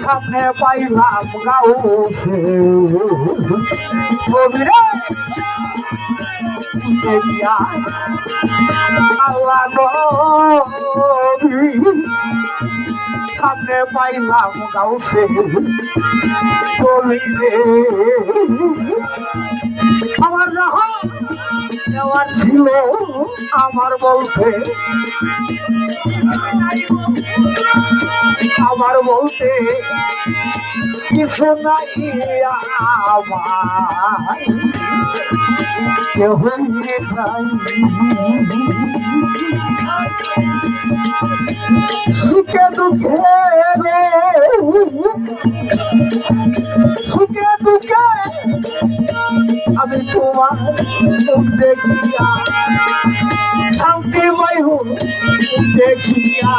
সামনে পাইলাম গাউসে কবিরে দেখিয়া আল্লাহ নবী সামনে পাইলাম গাউসে কবিরে আমার যখন দেওয়ার ছিল আমার বলতে কিছু নাই আমার কেহ সুখে দুঃখে রে সুখে দুঃখে আমি তোমার মুখ দেখিয়া শান্তি পাইব দেখিয়া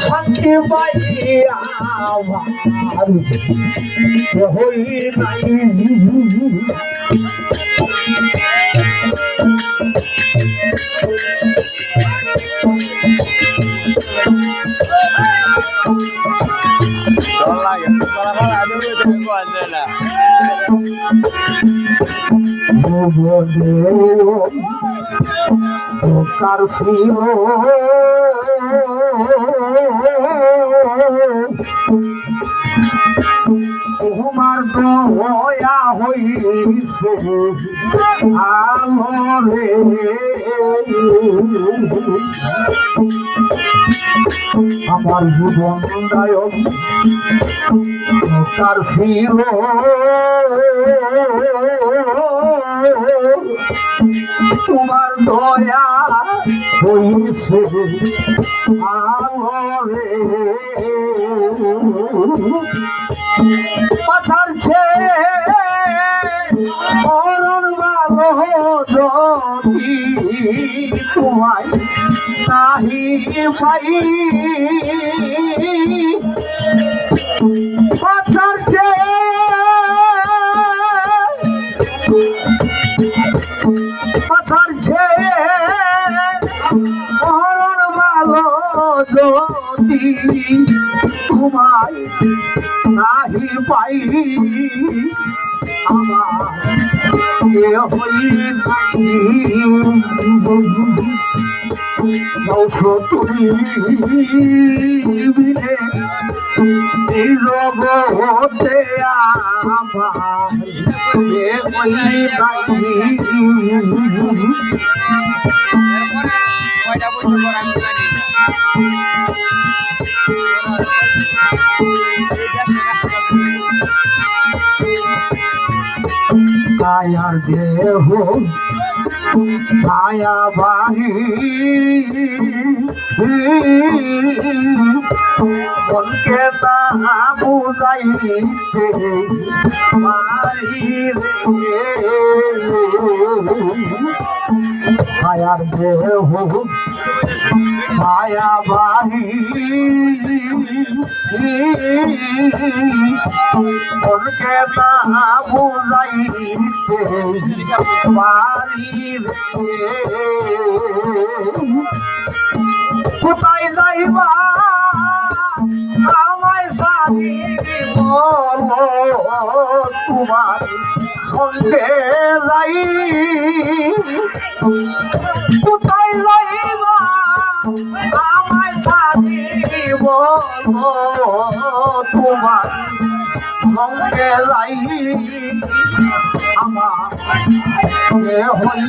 শান্তি পাইয়া আমার হই নাই কার প্রিয় তোমার দয়া হইছে আমরে আমার জীবন দায়ক কার প্রিয় তোমার দয়া হইছে আমরে পাথার ছেড়ে মরণ ভালো যদি তোমায় নাহি পাই পাথার ছেড়ে পাথার ছেড়ে মরণ ভালো যদি তোমায় নাহি পাই আমার হই তুমি বিনে এই জগতে আমার হই কায়ার দেহ ছায়া বাড়ি মনকে তাহা বুঝাইতে ছায়ার দেহ ছায়া বাড়ি মনকে তাহা বুঝাইতে কোথায় যাইবা আমায় সাথী তোমার সঙ্গে যাই কোথায় যাইবা আমায় সাথী তোমার সঙ্গে যাই আমার হই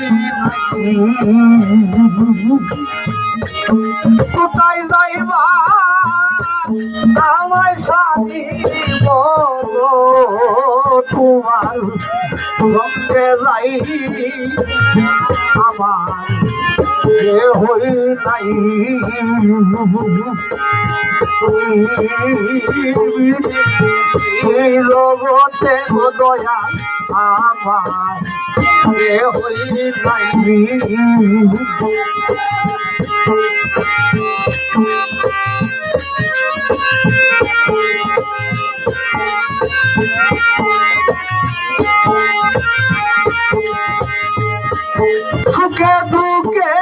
কোথায় যাইবা আমায় সাথী তোমার সঙ্গে যাই আমার হই নাই এই জগতে দয়া আমার হই নাই সুখে দুঃখে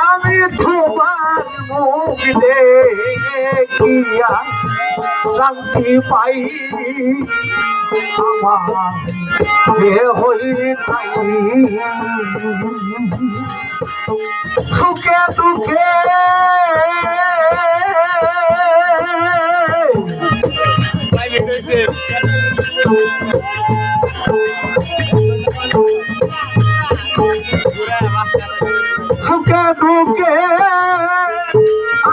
আমি তোমার মুখ দেখিয়া শান্তি পাই আমার হই নাই সুখে দুঃখে সুখে দুঃখে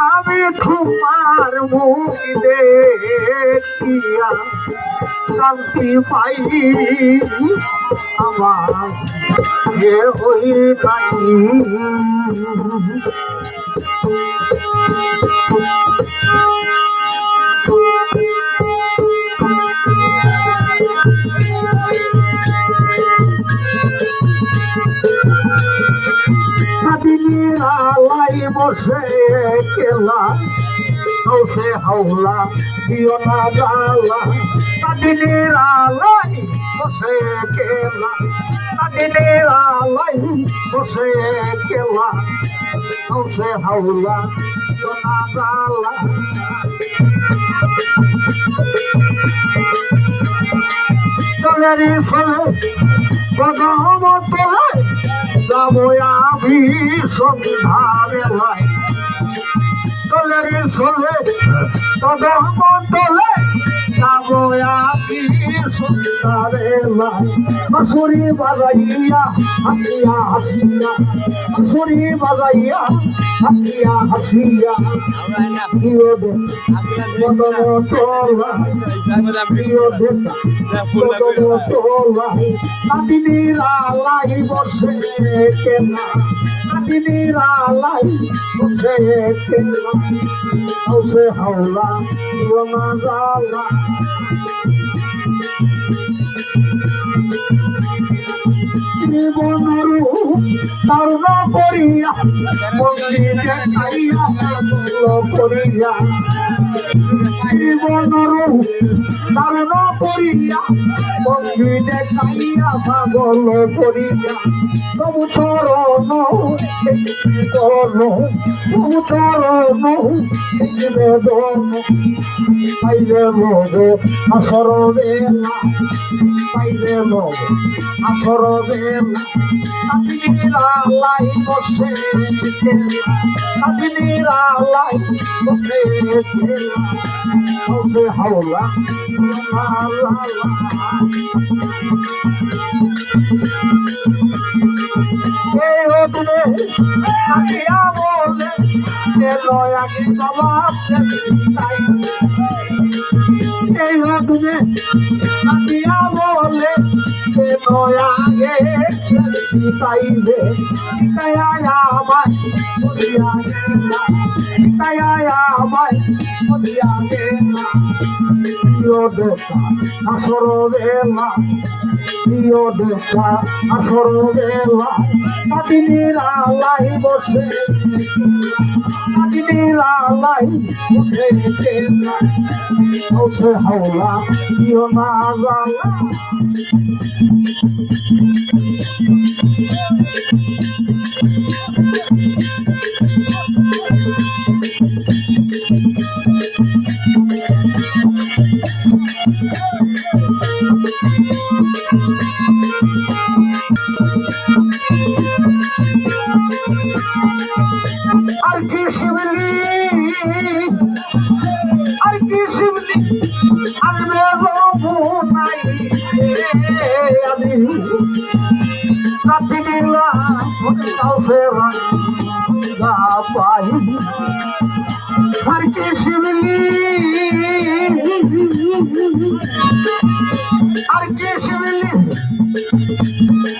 আমি তোমার মুখ দেখিয়া শান্তি পাই আমার হই নাই আলাই বসে কেলা হৌসে হাওলা দিও না জ্বালা দিনের আলাই বসে কেলা দিনের আলাই বসে কেলা হৌসে হাওলা দিও না জ্বালা চলেরি ফলে বদমতলে যাবো আমি সন্ধ্যারে লাই চলেরি ফলে বদমতলে যাবো আমি সন্ধ্যারে লাই বাঁশুরি বাজাইয়া হাসিয়া হাসিয়া বাঁশুরি বাজাইয়া হাসিয়া হাসিয়া প্রিয় বদমতলা প্রিয় দিদির আলাই বসে কেনা দিদির আলাই বসে কেনা হৌসে হাওলা না জ্বালা জীবনরু তারুণ করিয়া মন্দিরে খাইয়া করিয়া জীবনরু তারুণ করিয়া মন্দিরে খাইয়া পাগল করিয়া তবু চরণ তবু চরণ পাইলে মরে আসর বেলা পাইলে মরে আসর বেলা আলাই বসে আলাই বসে হৌসে হাওলা এই অদূরে থাকিয়া বলে লয়াকে জবাব তাই এই অদূরে থাকিয়া বলে লয়াকে তাইবে তায়া আমায় বলিয়া গেলা তায়া আমায় বলিয়া গেলা প্রিয় দেখা আসর বেলা প্রিয় দেখা আসর বেলা দিনের আলাই বসে দিনের আলাই বসে হৌসে হাওলা দিও না জ্বালা আর কি শিবলি আর নাই আমি রাতি দিলা পাই আর কি শিবলি আর কি শিবলি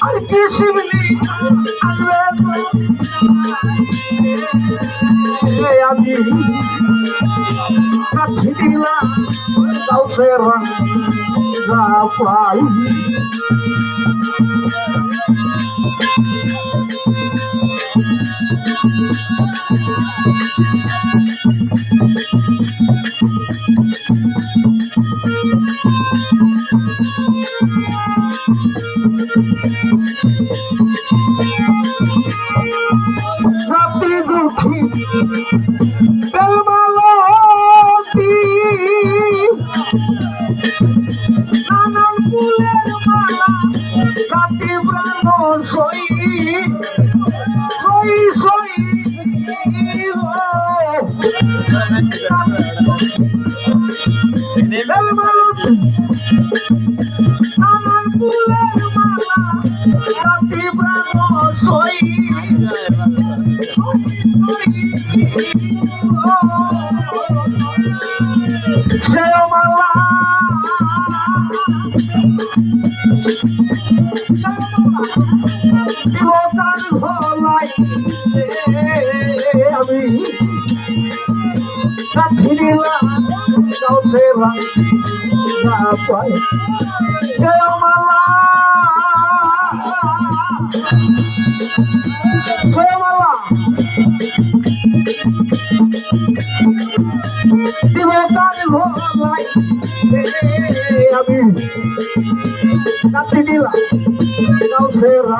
আর কি শিবলি আমি রাতি দিলা পাই রাতি দুঃখী নানান ফুলের মালা কাটি প্রাণ সই সই সই নানান ফুলের মালা কাটি প্রাণ সই জীবতার ভলাই আমি ফিরিলাম সেবা না পাই মালা মালা জীবতার ভলাই আমি কাটি দিলাম সেবা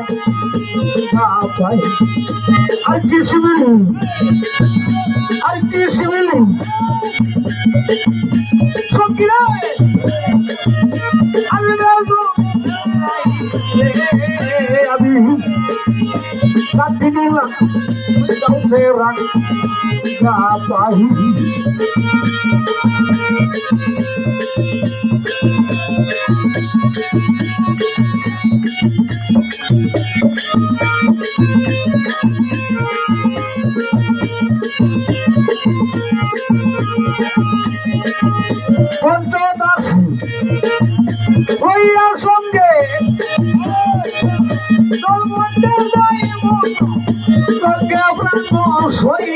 না পাই আর কি শিবিলি আর কি শিবিলি সকিরা আমি কাটি দিলাম সেবা না পাই পঞ্চদাস হইয়ার সঙ্গে তোর মধ্যে যাইব তোকে প্রাণ সই